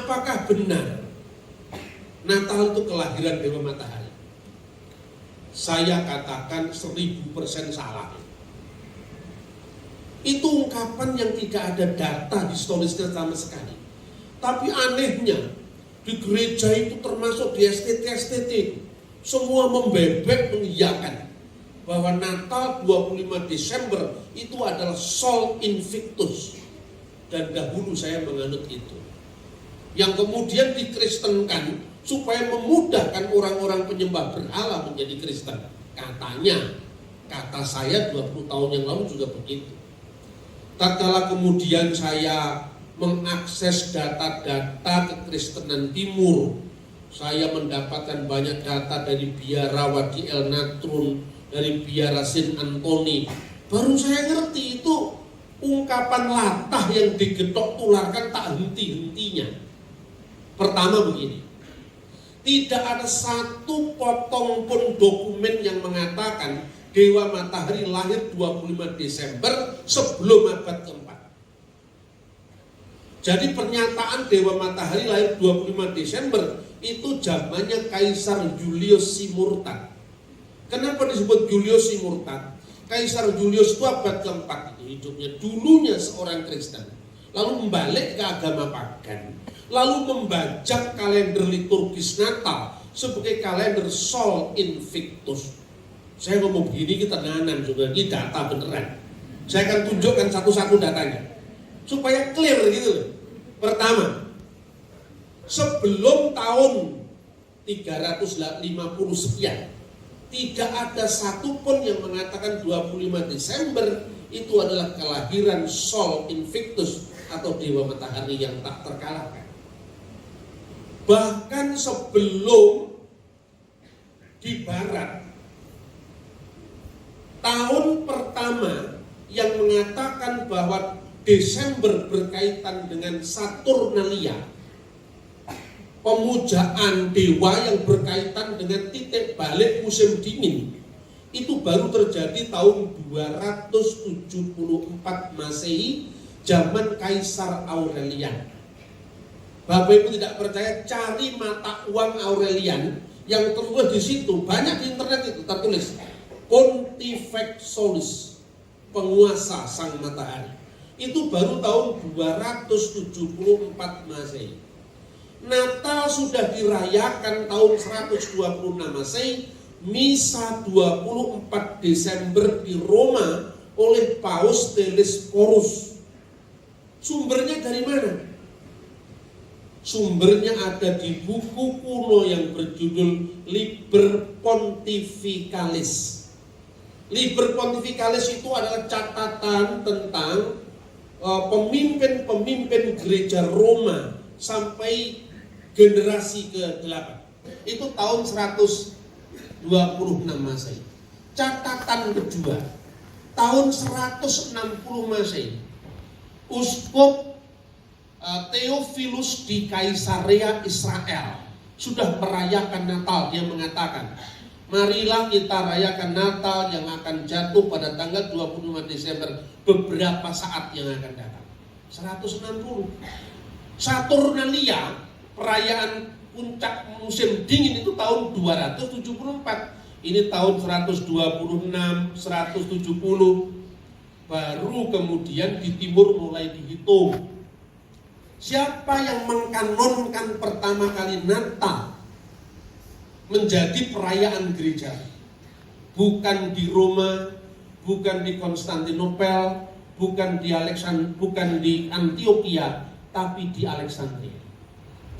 apakah benar Natal itu kelahiran Dewa Matahari? Saya katakan 1000% salah. Itu ungkapan yang tidak ada data historisnya sama sekali. Tapi anehnya, di gereja itu termasuk di STT itu, semua membebek mengiyakan bahwa Natal 25 Desember itu adalah Sol Invictus. Dan dahulu saya menganut itu. Yang kemudian dikristenkan supaya memudahkan orang-orang penyembah berhala menjadi Kristen. Katanya, kata saya 20 tahun yang lalu juga begitu. Tatkala kemudian saya mengakses data-data kekristenan timur, saya mendapatkan banyak data dari biara Wadi El Natrun, dari biara Saint Anthony. Baru saya ngerti itu ungkapan latah yang digetok tularkan tak henti-hentinya. Pertama begini, tidak ada satu potong pun dokumen yang mengatakan Dewa Matahari lahir 25 Desember sebelum abad keempat. Jadi pernyataan Dewa Matahari lahir 25 Desember itu zamannya Kaisar Julius Simurtan. Kenapa disebut Julius Simurtan? Kaisar Julius itu abad keempat itu hidupnya, dulunya seorang Kristen, lalu membalik ke agama pagan, lalu membajak kalender liturgis Natal sebagai kalender Sol Invictus. Saya ngomong begini kita nanan juga, ini data beneran. Saya akan tunjukkan satu-satu datanya supaya clear gitu. Pertama, sebelum tahun 350 sekian, tidak ada satupun yang mengatakan 25 Desember itu adalah kelahiran Sol Invictus atau Dewa Matahari yang tak terkalahkan. Bahkan sebelum di barat, tahun pertama yang mengatakan bahwa Desember berkaitan dengan Saturnalia, pemujaan dewa yang berkaitan dengan titik balik musim dingin, itu baru terjadi tahun 274 Masehi, zaman Kaisar Aurelian. Bapak Ibu tidak percaya, cari mata uang Aurelian yang tertulis di situ, banyak di internet itu tertulis Pontifex Solis, penguasa sang matahari. Itu baru tahun 274 Masehi. Natal sudah dirayakan tahun 126 Masehi, Misa 24 Desember di Roma oleh Paus Telesphorus. Sumbernya dari mana? Sumbernya ada di buku kuno yang berjudul Liber Pontificalis. Liber Pontificalis itu adalah catatan tentang pemimpin-pemimpin gereja Roma sampai generasi ke-8. Itu tahun 126 Masehi. Catatan kedua, tahun 160 Masehi, Uskup Theophilus di Kaisarea Israel sudah merayakan Natal. Dia mengatakan, marilah kita rayakan Natal yang akan jatuh pada tanggal 25 Desember beberapa saat yang akan datang. 160. Saturnalia, perayaan puncak musim dingin itu tahun 274. Ini tahun 126, 170. Baru kemudian di timur mulai dihitung. Siapa yang mengkanonkan pertama kali Natal menjadi perayaan gereja? Bukan di Roma, bukan di Konstantinopel, bukan di Antioquia, tapi di Alexandria.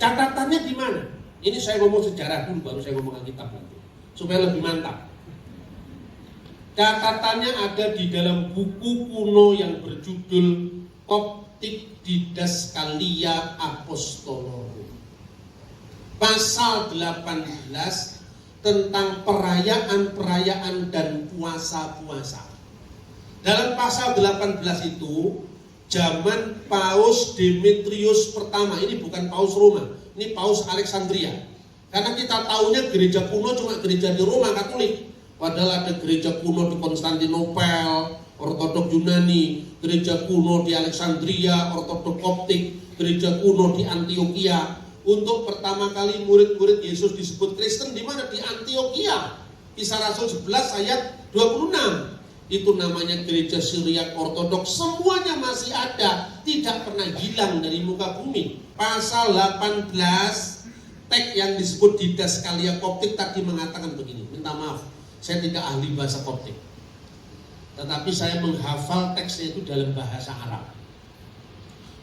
Catatannya di mana? Ini saya ngomong sejarah dulu, baru saya ngomong Alkitab nanti, supaya lebih mantap. Catatannya ada di dalam buku kuno yang berjudul Coptic Didascalia Apostolorum. Pasal 18 tentang perayaan-perayaan dan puasa-puasa. Dalam pasal 18 itu, zaman Paus Demetrius pertama, ini bukan Paus Roma, ini Paus Alexandria. Karena kita tahunya gereja kuno cuma gereja di Roma Katolik. Padahal ada gereja kuno di Konstantinopel, Ortodok Yunani, gereja kuno di Alexandria, Ortodok Koptik, gereja kuno di Antioquia. Untuk pertama kali murid-murid Yesus disebut Kristen di mana? Di Antioquia. Kisah Rasul 11 ayat 26. Itu namanya gereja Syriak Ortodoks. Semuanya masih ada, tidak pernah hilang dari muka bumi. Pasal 18 teks yang disebut Didaskalia Koptik tadi mengatakan begini. Minta maaf, saya tidak ahli bahasa Koptik, tetapi saya menghafal teksnya itu dalam bahasa Arab.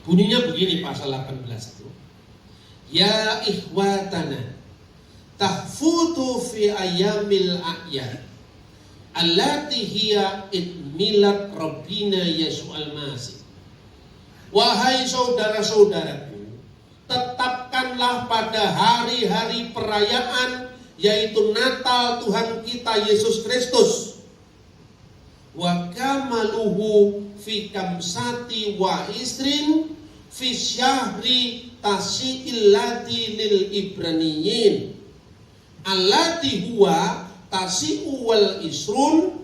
Bunyinya begini pasal 18 itu. Ya ikhwatana tahfutu fi ayyamil a'yad allati hiya idmilat Rabbina Yesu'al Masih. Wahai saudara-saudaraku, tetapkanlah pada hari-hari perayaan, yaitu Natal Tuhan kita Yesus Kristus. Wa kamaluhu fi kamsati wa isrin fi syahri tasi'illati lil ibraniyin allati huwa tasi'u wal isrun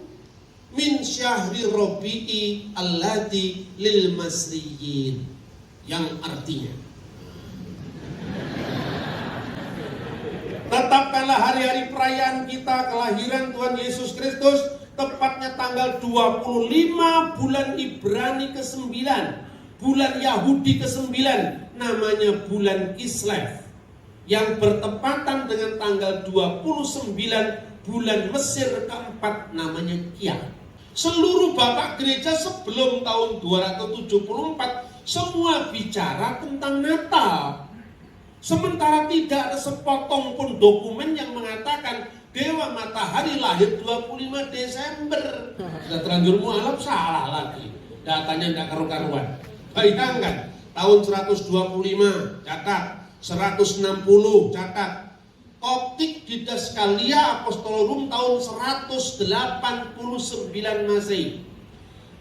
min syahri rabi'i allati lil masriyin, yang artinya tetapkanlah hari-hari perayaan kita kelahiran Tuhan Yesus Kristus, tepatnya tanggal 25 bulan Ibrani ke-9, bulan Yahudi ke-9, namanya bulan Kislev, yang bertepatan dengan tanggal 29 bulan Mesir ke-4, namanya Kiah. Seluruh bapak gereja sebelum tahun 274 semua bicara tentang Natal. Sementara tidak ada sepotong pun dokumen yang mengatakan Dewa Matahari lahir 25 Desember. Sudah terlanjur mualaf, salah lagi. Datanya tidak karu-karuan. Bayangkan, tahun 125 catat, 160 catat. Koptik Didaskalia Apostolorum tahun 189 Masehi.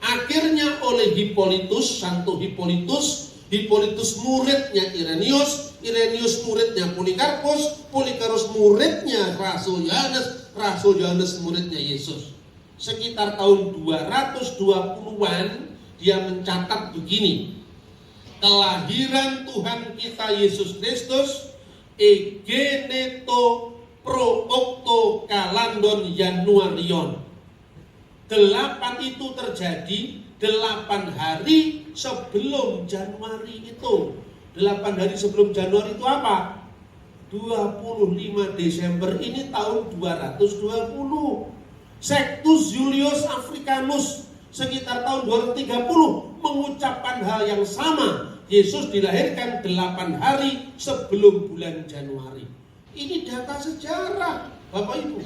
Akhirnya oleh Hippolytus, Santo Hippolytus, Hippolytus muridnya Irenaeus, Irenaeus muridnya Polikarpus, Polikarpus muridnya Rasul Yohanes, Rasul Yohanes muridnya Yesus. Sekitar tahun 220-an dia mencatat begini. Kelahiran Tuhan kita Yesus Kristus egeneto pro octo kalandon Januarion. 8 itu terjadi 8 hari sebelum Januari itu. 8 hari sebelum Januari itu apa? 25 Desember ini tahun 220. Sextus Julius Africanus sekitar tahun 230 mengucapkan hal yang sama. Yesus dilahirkan 8 hari sebelum bulan Januari. Ini data sejarah, Bapak Ibu.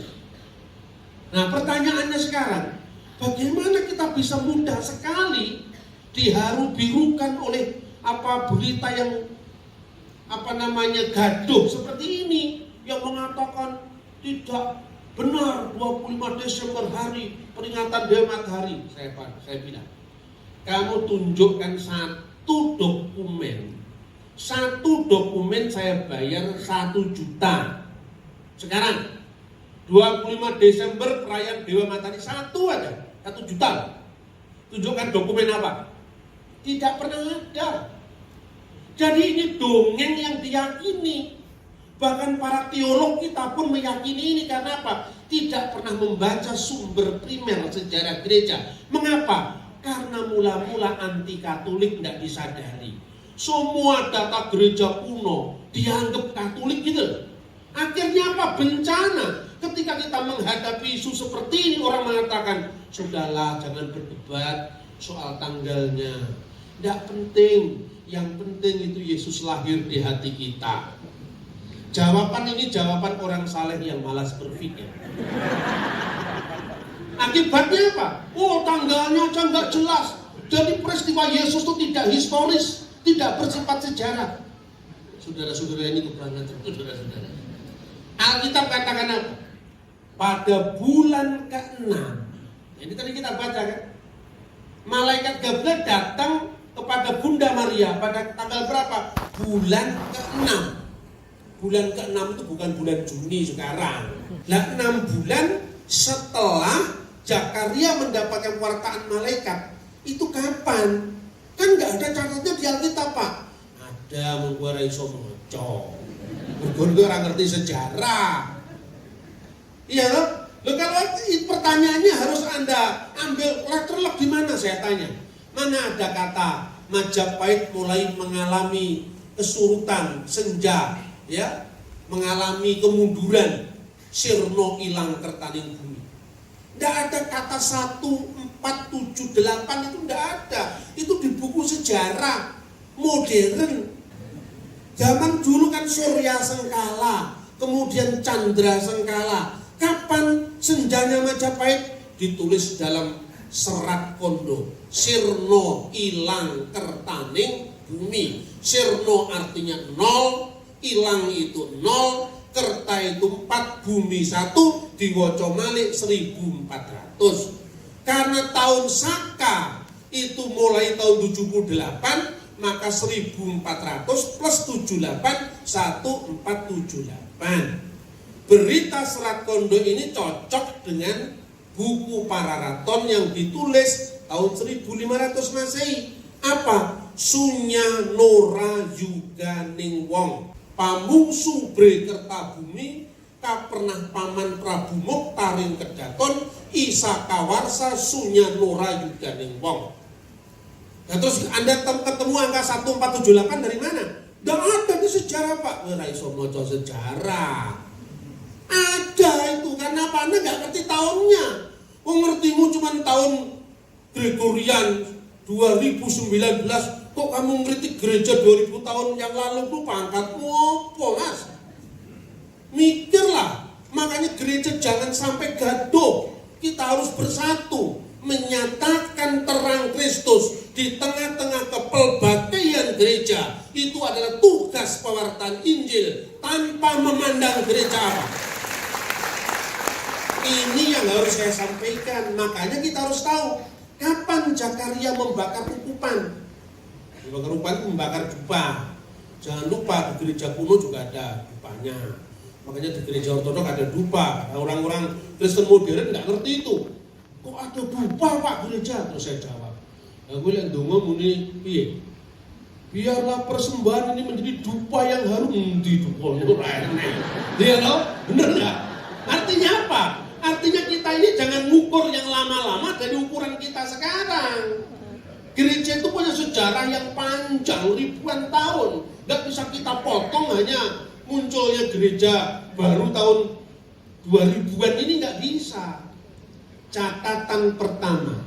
Nah, pertanyaannya sekarang, bagaimana kita bisa mudah sekali diharu-birukan oleh berita yang gaduh seperti ini, yang mengatakan tidak benar 25 Desember hari peringatan Dewa Matahari. Saya bilang, kamu tunjukkan satu dokumen saya bayar 1 juta. Sekarang 25 Desember perayaan Dewa Matahari, satu aja 1 juta. Tunjukkan dokumen apa? Tidak pernah ada. Jadi ini dongeng yang diyakini. Bahkan para teolog kita pun meyakini ini. Karena apa? Tidak pernah membaca sumber primer sejarah gereja. Mengapa? Karena mula-mula anti Katolik tidak disadari. Semua data gereja kuno dianggap Katolik gitu. Akhirnya apa? Bencana. Ketika kita menghadapi isu seperti ini, orang mengatakan, sudahlah, jangan berdebat soal tanggalnya. Tidak penting. Yang penting itu Yesus lahir di hati kita. Jawaban ini jawaban orang saleh yang malas berpikir. Akibatnya apa? Oh, tanggalnya aja nggak jelas. Jadi peristiwa Yesus itu tidak historis, tidak bersifat sejarah. Saudara-saudara, ini kebenaran, saudara-saudara. Alkitab katakan apa? Pada bulan ke-6. Ini tadi kita baca kan? Malaikat Gabriel datang kepada Bunda Maria pada tanggal berapa? Bulan ke-6. Bulan ke-6 itu bukan bulan Juni sekarang. Nah, 6 bulan setelah Zakaria mendapatkan wartaan malaikat itu kapan? Kan nggak ada catatnya di Alkitab, Pak. Ada mengkuarai iso maca. Mergo orang ngerti sejarah. Iya loh. Loh, kalau pertanyaannya harus Anda ambil letterlock di mana, saya tanya. Mana ada kata Majapahit mulai mengalami kesurutan, senja, ya, mengalami kemunduran, sirno ilang kertaning bumi. Tidak ada kata 1478 itu tidak ada. Itu di buku sejarah modern. Zaman dulu kan Surya Sengkala, kemudian Chandra Sengkala. Kapan senjanya Majapahit? Ditulis dalam Serat Kondo. Sirno ilang kertaning bumi. Sirno artinya nol, ilang itu nol, kerta itu 4, bumi 1, diwaca malih 1400. Karena tahun Saka itu mulai tahun 78, maka 1400 plus 78 1478. Berita Serat Kondo ini cocok dengan buku Pararaton yang ditulis tahun 1500 Masehi. Apa? Sunya Nora Yuganing Wong, pamungsu bre Kertabumi, kapernah paman Prabu Moktaring Kedaton, Isa Kawarsa Sunya Nora Yuganing Wong. Nah, terus Anda ketemu angka 1478 dari mana? Nggak ada di sejarah, Pak. Ora iso maca sejarah. Ada itu, karena apa? Anda nggak ngerti tahunnya. Ngertimu cuma tahun Gregorian 2019. Kok kamu ngeritik gereja 2000 tahun yang lalu? Lu pangkatmu apa, Mas? Mikirlah. Makanya gereja jangan sampai gaduh. Kita harus bersatu, menyatakan terang Kristus di tengah-tengah kepelbagaian gereja. Itu adalah tugas pewartaan Injil tanpa memandang gereja apa. Ini yang harus saya sampaikan. Makanya kita harus tahu kapan Zakaria membakar ukupan. Membakar ukupan itu membakar dupa. Jangan lupa di gereja kuno juga ada dupanya. Makanya di gereja ortodok ada dupa. Orang-orang Kristen modern nggak ngerti itu. Kok ada dupa, Pak, gereja? Terus saya jawab, aku lihat dongo muni piye? Biarlah persembahan ini menjadi dupa yang harum di dupa. Iya loh, bener nggak? Artinya apa? Artinya kita ini jangan ngukur yang lama-lama dari ukuran kita sekarang. Gereja itu punya sejarah yang panjang, ribuan tahun. Nggak bisa kita potong hanya munculnya gereja baru tahun 2000-an ini, nggak bisa. Catatan pertama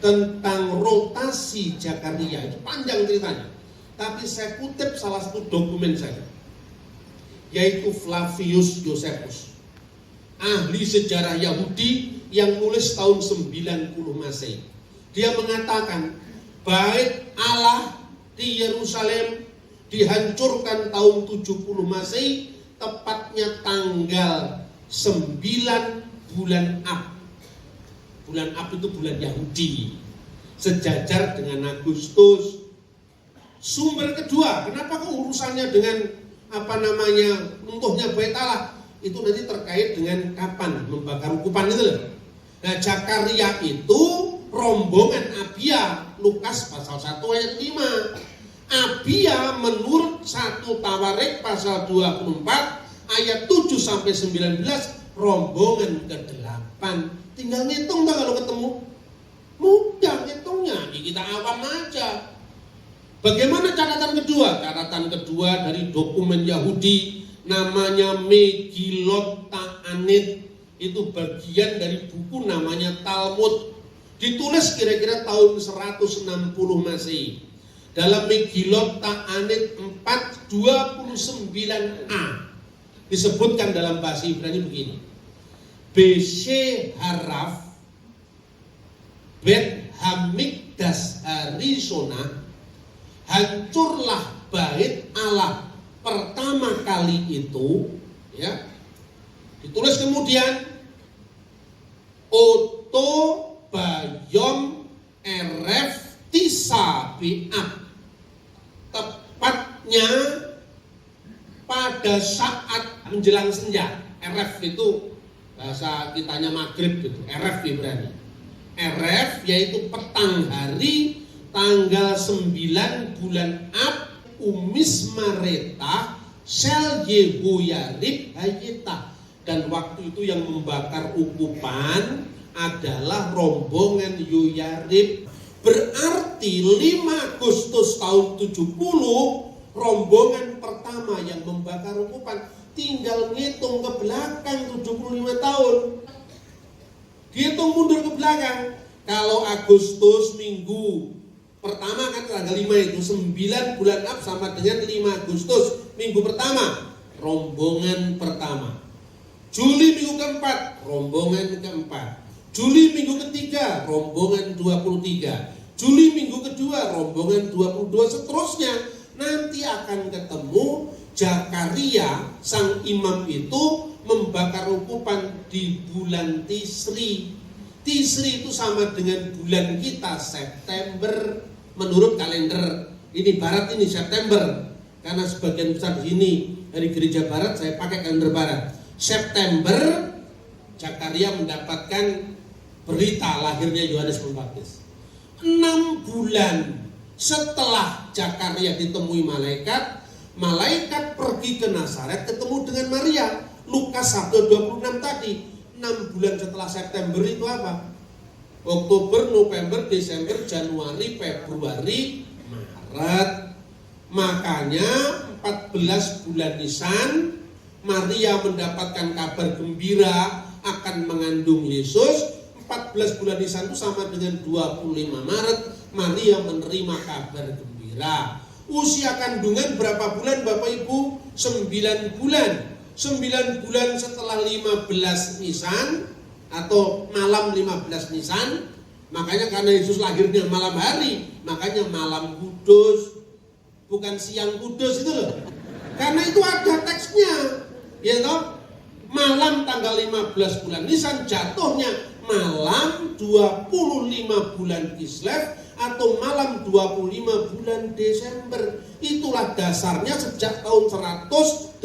tentang rotasi Zakaria itu panjang ceritanya. Tapi saya kutip salah satu dokumen saya, yaitu Flavius Josephus, ahli sejarah Yahudi yang nulis tahun 90 Masehi. Dia mengatakan bait Allah di Yerusalem dihancurkan tahun 70 Masehi, tepatnya tanggal 9 bulan Ab. Bulan Ab itu bulan Yahudi, sejajar dengan Agustus. Sumber kedua, kenapa kok urusannya dengan runtuhnya bait Allah? Itu nanti terkait dengan kapan membakar ukupan itu loh. Nah, Zakaria itu rombongan Abia, Lukas pasal 1 ayat 5. Abia menurut 1 Tawarik pasal 24 ayat 7 sampai 19, rombongan ke-8. Tinggal ngitung dah kalau ketemu. Mudah ngitungnya, kita awam aja. Bagaimana catatan kedua? Catatan kedua dari dokumen Yahudi namanya Megillot Ta'anit. Itu bagian dari buku namanya Talmud. Ditulis kira-kira tahun 160 Masehi. Dalam Megillot Ta'anit 4:29a disebutkan dalam bahasa Ibrani begini. Beshe haraf Bet Hamikdas Harisona, hancurlah bait Allah pertama kali itu, ya. Ditulis kemudian Oto Bayom Eref Tisa Bi'ab, tepatnya pada saat menjelang senja. Eref itu bahasa kitanya maghrib gitu, Eref Ibrani. RF, yaitu petang hari tanggal 9 bulan Ab, Umis Mareta Sel Yehoyarib Hayeta. Dan waktu itu yang membakar ukupan adalah rombongan Yoyarib. Berarti 5 Agustus tahun 70 rombongan pertama yang membakar ukupan. Tinggal ngitung ke belakang 75 tahun. Dihitung mundur ke belakang. Kalau Agustus minggu pertama kan tanggal 5 itu 9 bulan Ab sama dengan 5 Agustus minggu pertama, rombongan pertama. Juli minggu keempat, rombongan keempat. Juli minggu ketiga, rombongan 23. Juli minggu kedua, rombongan 22, seterusnya. Nanti akan ketemu Zakaria, sang imam itu membakar ukupan di bulan Tisri. Tisri itu sama dengan bulan kita, September. Menurut kalender ini barat, ini September, karena sebagian besar di sini dari gereja barat saya pakai kalender barat. September Zakaria mendapatkan berita lahirnya Yohanes Pembaptis. 6 bulan setelah Zakaria ditemui malaikat, malaikat pergi ke Nazaret ketemu dengan Maria. Lukas 1:26 tadi. 6 bulan setelah September itu apa? Oktober, November, Desember, Januari, Februari, Maret. Makanya 14 bulan Nisan Maria mendapatkan kabar gembira akan mengandung Yesus. 14 bulan Nisan itu sama dengan 25 Maret Maria menerima kabar gembira. Usia kandungan berapa bulan Bapak Ibu? 9 bulan. 9 bulan setelah 15 Nisan atau malam 15 Nisan, makanya karena Yesus lahirnya malam hari, makanya malam kudus, bukan siang kudus itu loh. Karena itu ada teksnya, ya toh. Malam tanggal 15 bulan Nisan jatuhnya malam 25 bulan Kislev atau malam 25 bulan Desember. Itulah dasarnya sejak tahun 189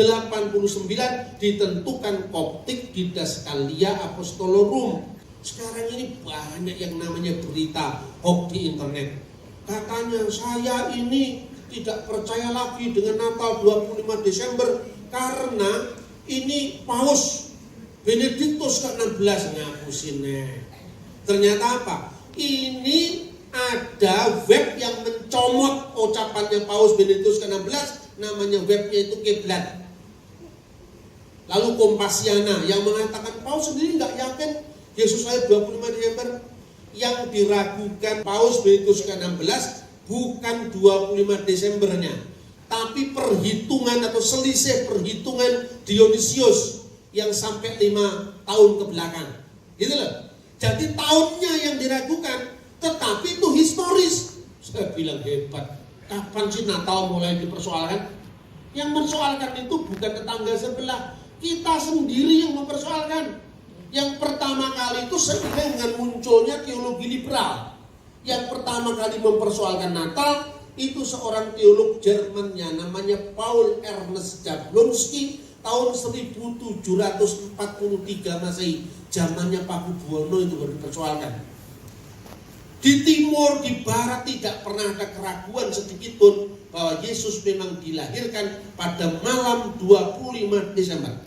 ditentukan Koptik di Daskalia Apostolorum. Sekarang ini banyak yang namanya berita hoax di internet. Katanya saya ini tidak percaya lagi dengan Natal 25 Desember karena ini Paus Benediktus ke-16 ngapusin. Ternyata apa? Ini ada web yang mencomot ucapannya Paus Benediktus ke-16, namanya webnya itu Kiblat. Lalu Kompasiana yang mengatakan Paus sendiri nggak yakin Yesus lahir 25 Desember. Yang diragukan Paus Benediktus ke-16 bukan 25 Desembernya, tapi perhitungan atau selisih perhitungan Dionysius yang sampai 5 tahun ke belakang. Gitu loh. Jadi tahunnya yang diragukan, tetapi itu historis. Saya bilang hebat. Kapan sih Natal mulai dipersoalkan? Yang mempersoalkan itu bukan tetangga sebelah, kita sendiri yang mempersoalkan. Yang pertama kali itu seiring dengan munculnya teologi liberal. Yang pertama kali mempersoalkan Natal itu seorang teolog Jermannya namanya Paul Ernst Jablonski tahun 1743 Masehi. Zamannya Paku Buwono itu baru dipersoalkan. Di timur, di barat tidak pernah ada keraguan sedikitpun bahwa Yesus memang dilahirkan pada malam 25 Desember.